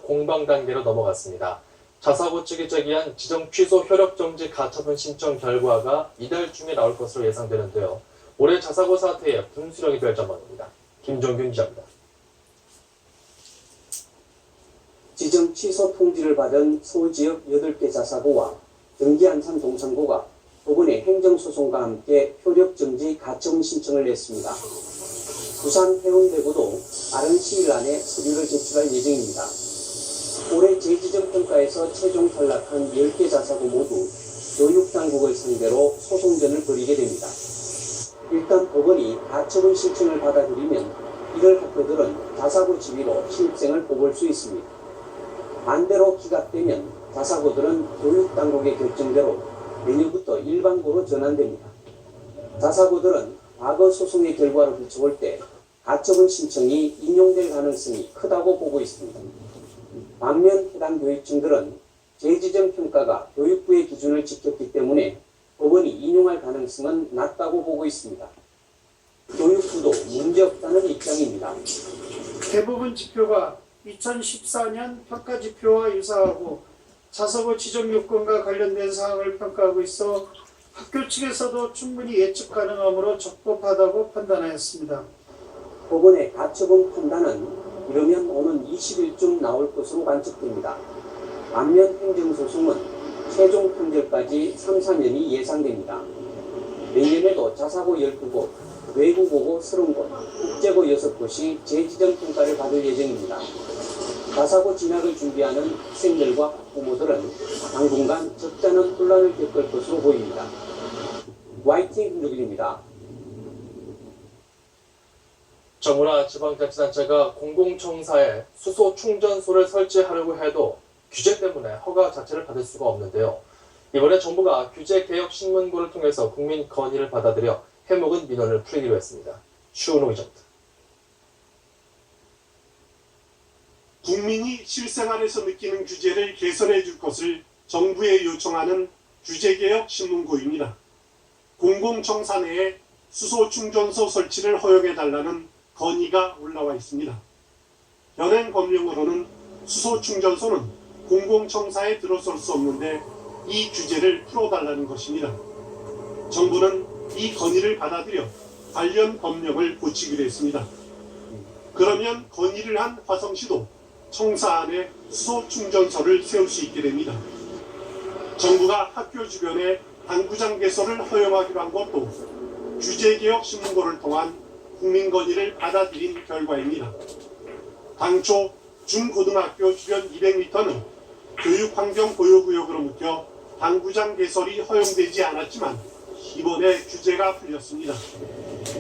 공방 단계로 넘어갔습니다. 자사고 측이 제기한 지정 취소 효력정지 가처분 신청 결과가 이달 중에 나올 것으로 예상되는데요. 올해 자사고 사태의 분수령이 될 전망입니다. 김종균 기자입니다. 지정 취소 통지를 받은 서울지역 8개 자사고와 경기 안산 동창고가 법원에 행정소송과 함께 효력정지 가처분 신청을 냈습니다. 부산 해운대고도 빠른 시일 안에 서류를 제출할 예정입니다. 올해 재지정평가에서 최종 탈락한 10개 자사고 모두 교육당국을 상대로 소송전을 벌이게 됩니다. 일단 법원이 가처분 신청을 받아들이면 이를 학교들은 자사고 지위로 신입생을 뽑을 수 있습니다. 반대로 기각되면 자사고들은 교육당국의 결정대로 내년부터 일반고로 전환됩니다. 자사고들은 과거 소송의 결과로 비춰볼 때 가처분 신청이 인용될 가능성이 크다고 보고 있습니다. 반면 해당 교육청들은 재지정 평가가 교육부의 기준을 지켰기 때문에 법원이 인용할 가능성은 낮다고 보고 있습니다. 교육부도 문제없다는 입장입니다. 대부분 지표가 2014년 평가지표와 유사하고 자사고 지정 요건과 관련된 사항을 평가하고 있어 학교 측에서도 충분히 예측 가능하므로 적법하다고 판단하였습니다. 법원의 가처분 판단은 이르면 오는 20일쯤 나올 것으로 관측됩니다. 반면 행정소송은 최종 판결까지 3-4년이 예상됩니다. 내년에도 자사고 12곳, 외국고고 30곳, 국제고 6곳이 재지정 평가를 받을 예정입니다. 자사고 진학을 준비하는 학생들과 부모들은 당분간 적잖은 혼란을 겪을 것으로 보입니다. YTN 김종균입니다. 정부나 지방자치단체가 공공청사에 수소 충전소를 설치하려고 해도 규제 때문에 허가 자체를 받을 수가 없는데요. 이번에 정부가 규제개혁 신문고를 통해서 국민 건의를 받아들여 해묵은 민원을 풀기로 했습니다. 추은호 기자입니다. 국민이 실생활에서 느끼는 규제를 개선해 줄 것을 정부에 요청하는 규제개혁 신문고입니다. 공공청사 내에 수소 충전소 설치를 허용해달라는 건의가 올라와 있습니다. 현행 법령으로는 수소 충전소는 공공청사에 들어설 수 없는데 이 규제를 풀어달라는 것입니다. 정부는 이 건의를 받아들여 관련 법령을 고치기로 했습니다. 그러면 건의를 한 화성시도 청사 안에 수소 충전소를 세울 수 있게 됩니다. 정부가 학교 주변에 당구장 개설을 허용하기로 한 것도 규제개혁 신문고를 통한 국민 건의를 받아들인 결과입니다. 당초 중고등학교 주변 200m는 교육환경 보호구역으로 묶여 당구장 개설이 허용되지 않았지만 이번에 규제가 풀렸습니다.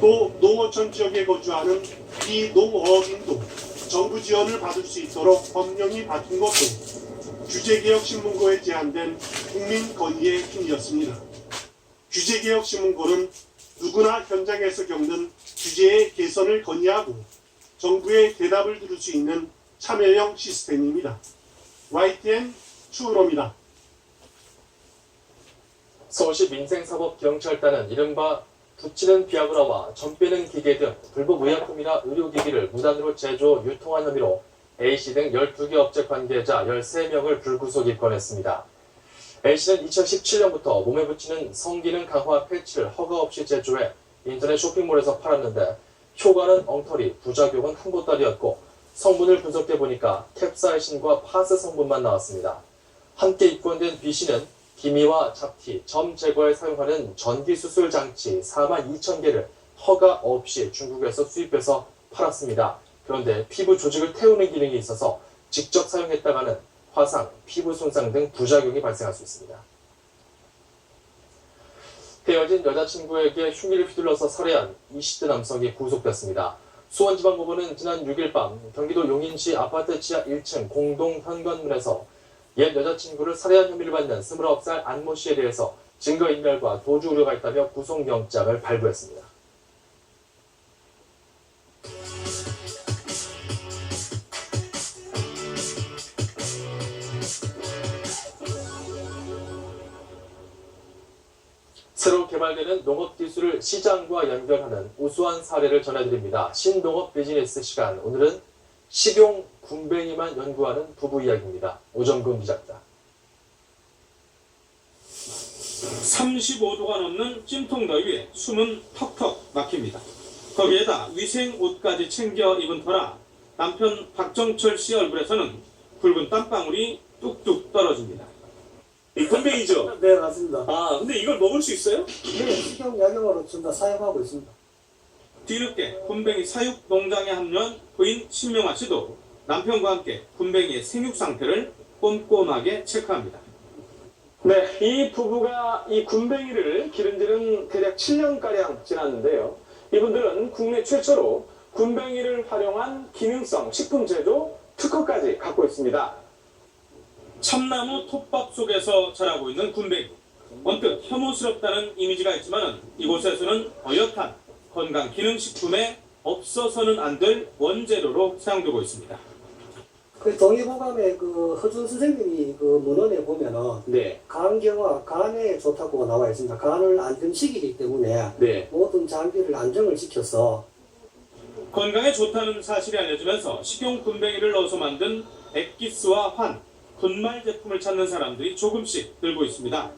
또 농어촌 지역에 거주하는 비농어업인도 정부 지원을 받을 수 있도록 법령이 바뀐 것도 규제개혁 신문고에 제안된 국민 건의의 힘이었습니다. 규제개혁 신문고는 누구나 현장에서 겪는 규제의 개선을 건의하고 정부의 대답을 들을 수 있는 참여형 시스템입니다. YTN 추은호입니다. 서울시 민생사법경찰단은 이른바 붙이는 비아그라와 점 빼는 기계 등 불법 의약품이나 의료기기를 무단으로 제조, 유통한 혐의로 A씨 등 12개 업체 관계자 13명을 불구속 입건했습니다. A씨는 2017년부터 몸에 붙이는 성기능 강화 패치를 허가 없이 제조해 인터넷 쇼핑몰에서 팔았는데 효과는 엉터리, 부작용은 한 보따리였고 성분을 분석해보니까 캡사이신과 파스 성분만 나왔습니다. 함께 입건된 B씨는 기미와 잡티, 점 제거에 사용하는 전기수술 장치 42,000개를 허가 없이 중국에서 수입해서 팔았습니다. 그런데 피부 조직을 태우는 기능이 있어서 직접 사용했다가는 화상, 피부 손상 등 부작용이 발생할 수 있습니다. 헤어진 여자친구에게 흉기를 휘둘러서 살해한 20대 남성이 구속됐습니다. 수원지방법원은 지난 6일 밤 경기도 용인시 아파트 지하 1층 공동 현관문에서 옛 여자친구를 살해한 혐의를 받는 29살 안모 씨에 대해서 증거인멸과 도주 우려가 있다며 구속영장을 발부했습니다. 새로 개발되는 농업기술을 시장과 연결하는 우수한 사례를 전해드립니다. 신농업 비즈니스 시간, 오늘은 식용 군뱅이만 연구하는 부부 이야기입니다. 오정근 기자입니다. 35도가 넘는 찜통 더위에 숨은 턱턱 막힙니다. 거기에다 위생 옷까지 챙겨 입은 터라 남편 박정철 씨 얼굴에서는 붉은 땀방울이 뚝뚝 떨어집니다. 이 군뱅이죠? 네, 맞습니다. 아, 근데 이걸 먹을 수 있어요? 네, 식용 약용으로 지금 다 사용하고 있습니다. 뒤늦게 군뱅이 사육 농장에 합류한 부인 신명아 씨도 남편과 함께 군뱅이의 생육 상태를 꼼꼼하게 체크합니다. 네, 이 부부가 이 군뱅이를 기른 지는 대략 7년가량 지났는데요. 이분들은 국내 최초로 군뱅이를 활용한 기능성 식품 제조 특허까지 갖고 있습니다. 참나무 톱밥 속에서 자라고 있는 군뱅이. 언뜻 혐오스럽다는 이미지가 있지만 이곳에서는 어엿한 건강 기능식품에 없어서는 안 될 원재료로 사용되고 있습니다. 그 동의보감에 그 허준 선생님이 그 문헌에 보면은 네, 간경화 간에 좋다고 나와 있습니다. 간을 안정시키기 때문에 네. 모든 장기를 안정을 시켜서 건강에 좋다는 사실이 알려지면서 식용 군뱅이를 넣어서 만든 액기스와 환, 분말 제품을 찾는 사람들이 조금씩 늘고 있습니다.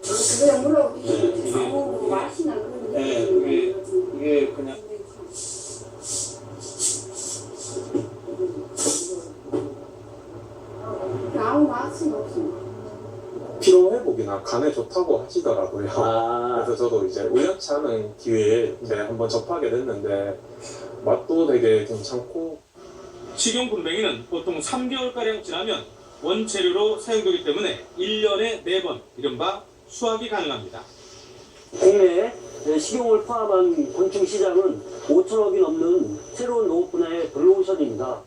그냥 물론 맛이나 그런 게 네, 이게 그냥 아무 맛은 없습니다. 피로회복이나 간에 좋다고 하시더라고요. 아, 그래서 저도 이제 우연치 않은 기회에 이제 한번 접하게 됐는데 맛도 되게 괜찮고 식용 군뱅이는 보통 3개월가량 지나면 원재료로 사용되기 때문에 1년에 4번, 이른바 수확이 가능합니다. 국내 식용을 포함한 곤충 시장은 5천억이 넘는 새로운 농업 분야의 블루오션입니다.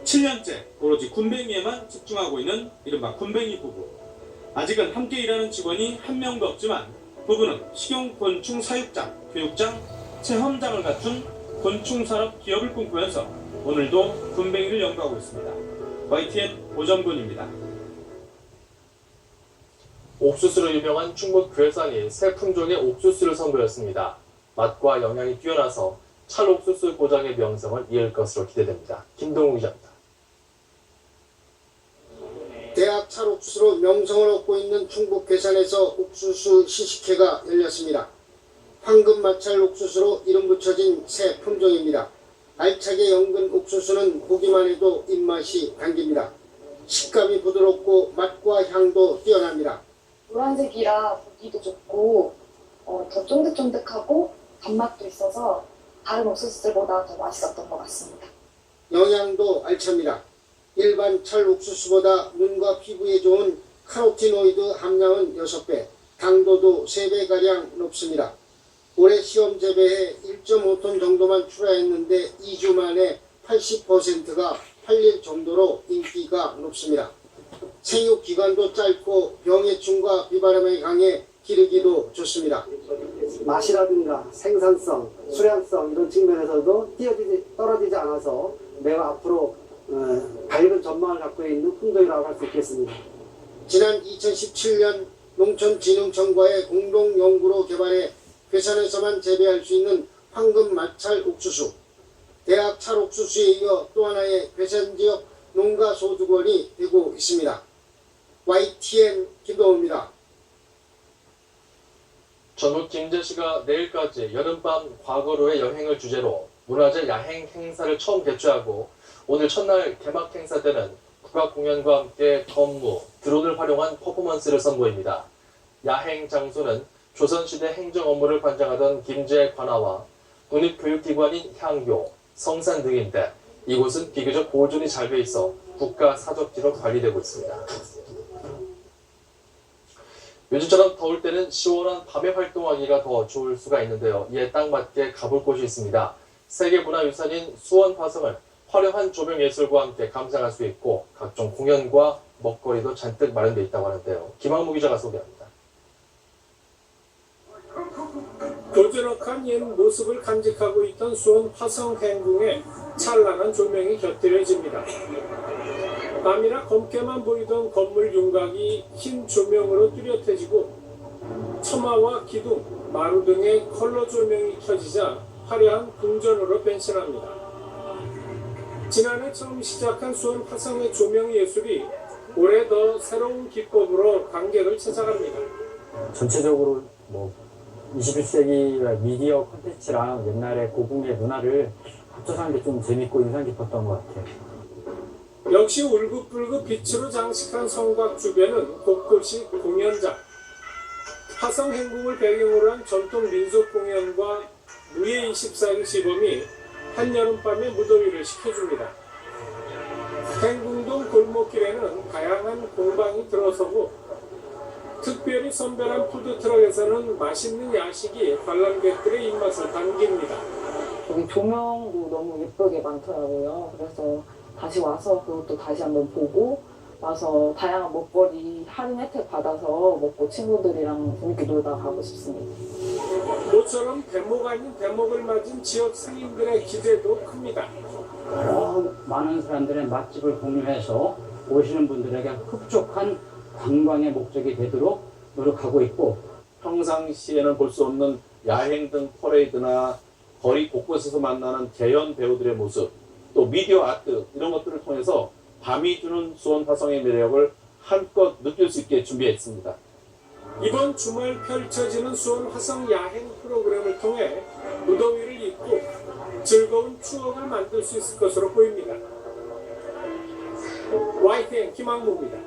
7년째 오로지 군뱅이에만 집중하고 있는 이른바 군뱅이 부부. 아직은 함께 일하는 직원이 한 명도 없지만 부부는 식용곤충 사육장, 교육장, 체험장을 갖춘 곤충산업 기업을 꿈꾸면서 오늘도 군뱅이를 연구하고 있습니다. YTN 오정근입니다. 옥수수로 유명한 충북 괴산이 새 품종의 옥수수를 선보였습니다. 맛과 영양이 뛰어나서 찰옥수수 고장의 명성을 이을 것으로 기대됩니다. 김동우 기자입니다. 대학 찰옥수수로 명성을 얻고 있는 충북 괴산에서 옥수수 시식회가 열렸습니다. 황금마찰 옥수수로 이름 붙여진 새 품종입니다. 알차게 연근 옥수수는 보기만 해도 입맛이 당깁니다. 식감이 부드럽고 맛과 향도 뛰어납니다. 노란색이라 보기도 좋고 더 쫀득쫀득하고 단맛도 있어서 다른 옥수수들보다 더 맛있었던 것 같습니다. 영양도 알찹니다. 일반 찰 옥수수보다 눈과 피부에 좋은 카로티노이드 함량은 6배, 당도도 3배가량 높습니다. 올해 시험 재배해 1.5톤 정도만 출하했는데 2주 만에 80%가 팔릴 정도로 인기가 높습니다. 생육 기간도 짧고 병해충과 비바람에 강해 기르기도 좋습니다. 맛이라든가 생산성, 수량성 이런 측면에서도 떨어지지 않아서 매우 앞으로 밝은 전망을 갖고 있는 품종이라고 할 수 있겠습니다. 지난 2017년 농촌진흥청과의 공동 연구로 개발해 괴산에서만 재배할 수 있는 황금 마찰 옥수수. 대학 찰 옥수수에 이어 또 하나의 괴산 지역 농가 소득원이 되고 있습니다. YTN 김동우입니다. 전북 김제시가 내일까지 여름밤 과거로의 여행을 주제로 문화재 야행 행사를 처음 개최하고 오늘 첫날 개막 행사 때는 국악 공연과 함께 건무, 드론을 활용한 퍼포먼스를 선보입니다. 야행 장소는 조선시대 행정 업무를 관장하던 김제 관아와 국립교육기관인 향교, 성산 등인데 이곳은 비교적 보존이 잘 돼 있어 국가 사적지로 관리되고 있습니다. 요즘처럼 더울 때는 시원한 밤에 활동하기가 더 좋을 수가 있는데요. 이에 딱 맞게 가볼 곳이 있습니다. 세계문화유산인 수원화성을 화려한 조명예술과 함께 감상할 수 있고 각종 공연과 먹거리도 잔뜩 마련되어 있다고 하는데요. 김학무 기자가 소개합니다. 도드락한 옛 모습을 간직하고 있던 수원 화성행궁에 찬란한 조명이 곁들여집니다. 밤이라 검게만 보이던 건물 윤곽이 흰 조명으로 뚜렷해지고 처마와 기둥, 마루 등의 컬러 조명이 켜지자 화려한 궁전으로 변신합니다. 지난해 처음 시작한 수원 화성의 조명 예술이 올해 더 새로운 기법으로 관객을 찾아갑니다. 전체적으로 21세기 미디어 콘텐츠랑 옛날의 고궁의 문화를 합쳐서 하는 게 좀 재밌고 인상 깊었던 것 같아요. 역시 울긋불긋 빛으로 장식한 성곽 주변은 곳곳이 공연장. 화성 행궁을 배경으로 한 전통 민속 공연과 무예 24일 시범이 한여름밤의 무더위를 식혀줍니다. 행궁동 골목길에는 다양한 공방이 들어서고 특별히 선별한 푸드트럭에서는 맛있는 야식이 관람객들의 입맛을 반깁니다. 여기 조명도 너무 예쁘게 많더라고요. 그래서 다시 와서 그것도 다시 한번 보고 와서 다양한 먹거리 할인 혜택 받아서 먹고 친구들이랑 재밌게 놀다 가고 싶습니다. 모처럼 대목 아닌 대목을 맞은 지역 상인들의 기대도 큽니다. 여러 많은 사람들의 맛집을 공유해서 오시는 분들에게 흡족한 관광의 목적이 되도록 노력하고 있고, 평상시에는 볼 수 없는 야행 등 퍼레이드나 거리 곳곳에서 만나는 개연 배우들의 모습, 또 미디어 아트 이런 것들을 통해서 밤이 주는 수원 화성의 매력을 한껏 느낄 수 있게 준비했습니다. 이번 주말 펼쳐지는 수원 화성 야행 프로그램을 통해 무더위를 잊고 즐거운 추억을 만들 수 있을 것으로 보입니다. YTN 김학무입니다.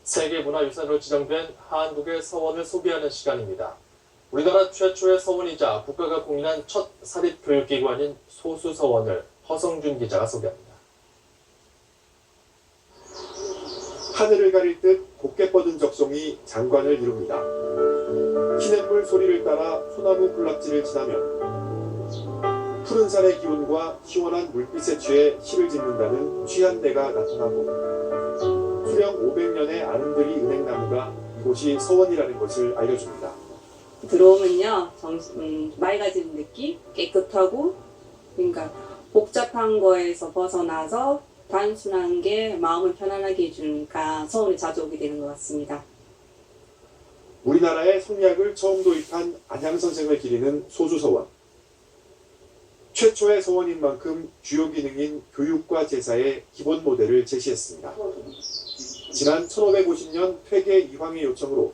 세계문화유산으로 지정된 한국의 서원을 소개하는 시간입니다. 우리나라 최초의 서원이자 국가가 공인한 첫 사립교육기관인 소수서원을 허성준 기자가 소개합니다. 하늘을 가릴 듯 곱게 뻗은 적송이 장관을 이룹니다. 시냇물 소리를 따라 소나무 군락지를 지나면 푸른 산의 기운과 시원한 물빛에 취해 시를 짓는다는 취한 데가 나타나고, 수령 500년의 아름드리 은행나무가 이곳이 서원이라는 것을 알려줍니다. 들어오면요, 맑아지는 느낌, 깨끗하고, 그러니까 복잡한 거에서 벗어나서 단순한 게 마음을 편안하게 해주니까 서원에 자주 오게 되는 것 같습니다. 우리나라에 성리학을 처음 도입한 안양 선생을 기리는 소수서원. 최초의 서원인 만큼 주요 기능인 교육과 제사의 기본 모델을 제시했습니다. 지난 1550년 퇴계 이황의 요청으로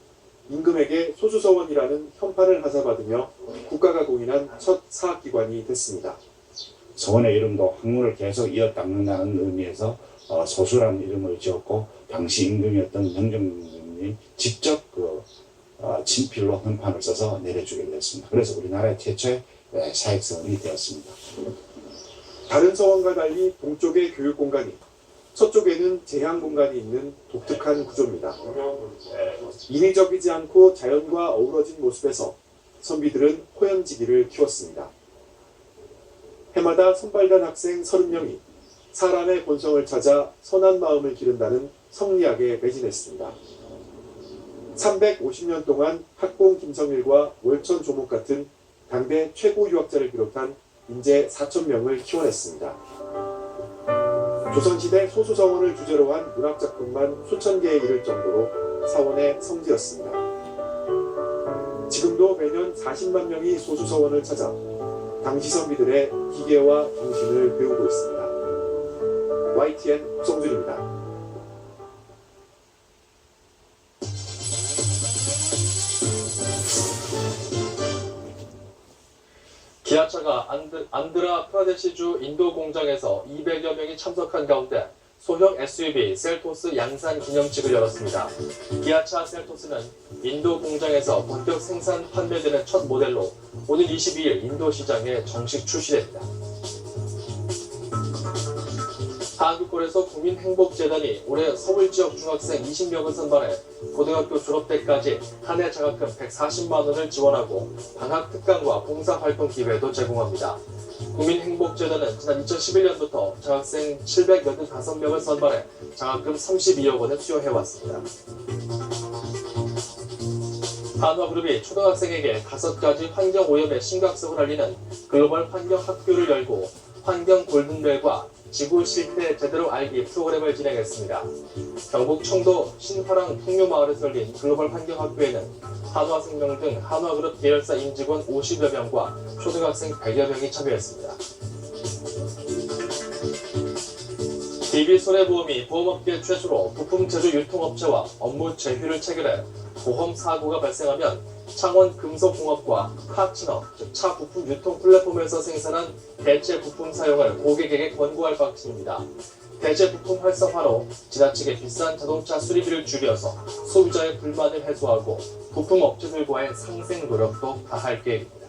임금에게 소수서원이라는 현판을 하사받으며 국가가 공인한 첫 사학기관이 됐습니다. 서원의 이름도 학문을 계속 이어닦는다는 의미에서 소수라는 이름을 지었고, 당시 임금이었던 영정님이 직접 친필로 현판을 써서 내려주게 되었습니다. 그래서 우리나라의 최초의 사익서원이 되었습니다. 다른 서원과 달리 동쪽의 교육 공간이, 서쪽에는 제향 공간이 있는 독특한 구조입니다. 인위적이지 않고 자연과 어우러진 모습에서 선비들은 호연지기를 키웠습니다. 해마다 선발단 학생 30명이 사람의 본성을 찾아 선한 마음을 기른다는 성리학에 매진했습니다. 350년 동안 학봉 김성일과 월천 조목 같은 당대 최고 유학자를 비롯한 인재 4,000명을 키워냈습니다. 조선시대 소수서원을 주제로 한 문학작품만 수천 개에 이를 정도로 사원의 성지였습니다. 지금도 매년 40만 명이 소수서원을 찾아 당시 선비들의 기계와 정신을 배우고 있습니다. YTN 허성준입니다. 기아차가 안드라 프라데시주 인도 공장에서 200여 명이 참석한 가운데 소형 SUV 셀토스 양산 기념식을 열었습니다. 기아차 셀토스는 인도 공장에서 본격 생산 판매되는 첫 모델로 오는 22일 인도 시장에 정식 출시됩니다. 한국권에서 국민행복재단이 올해 서울 지역 중학생 20명을 선발해 고등학교 졸업 때까지 한 해 장학금 140만 원을 지원하고 방학 특강과 봉사활동 기회도 제공합니다. 국민행복재단은 지난 2011년부터 장학생 785명을 선발해 장학금 32억 원을 수여해왔습니다. 한화그룹이 초등학생에게 5가지 환경오염의 심각성을 알리는 글로벌 환경학교를 열고 환경 골든벨과 지구 실태 제대로 알기 프로그램을 진행했습니다. 경북 청도 신화랑 풍류마을에서 열린 글로벌 환경학교에는 한화생명 등 한화그룹 계열사 임직원 50여 명과 초등학생 100여 명이 참여했습니다. DB손해보험이 보험업계 최초로 부품 제조 유통업체와 업무 제휴를 체결해 보험 사고가 발생하면 창원 금속공업과 카치너, 즉 차 부품 유통 플랫폼에서 생산한 대체 부품 사용을 고객에게 권고할 방침입니다. 대체 부품 활성화로 지나치게 비싼 자동차 수리비를 줄여서 소비자의 불만을 해소하고 부품 업체들과의 상생 노력도 다할 계획입니다.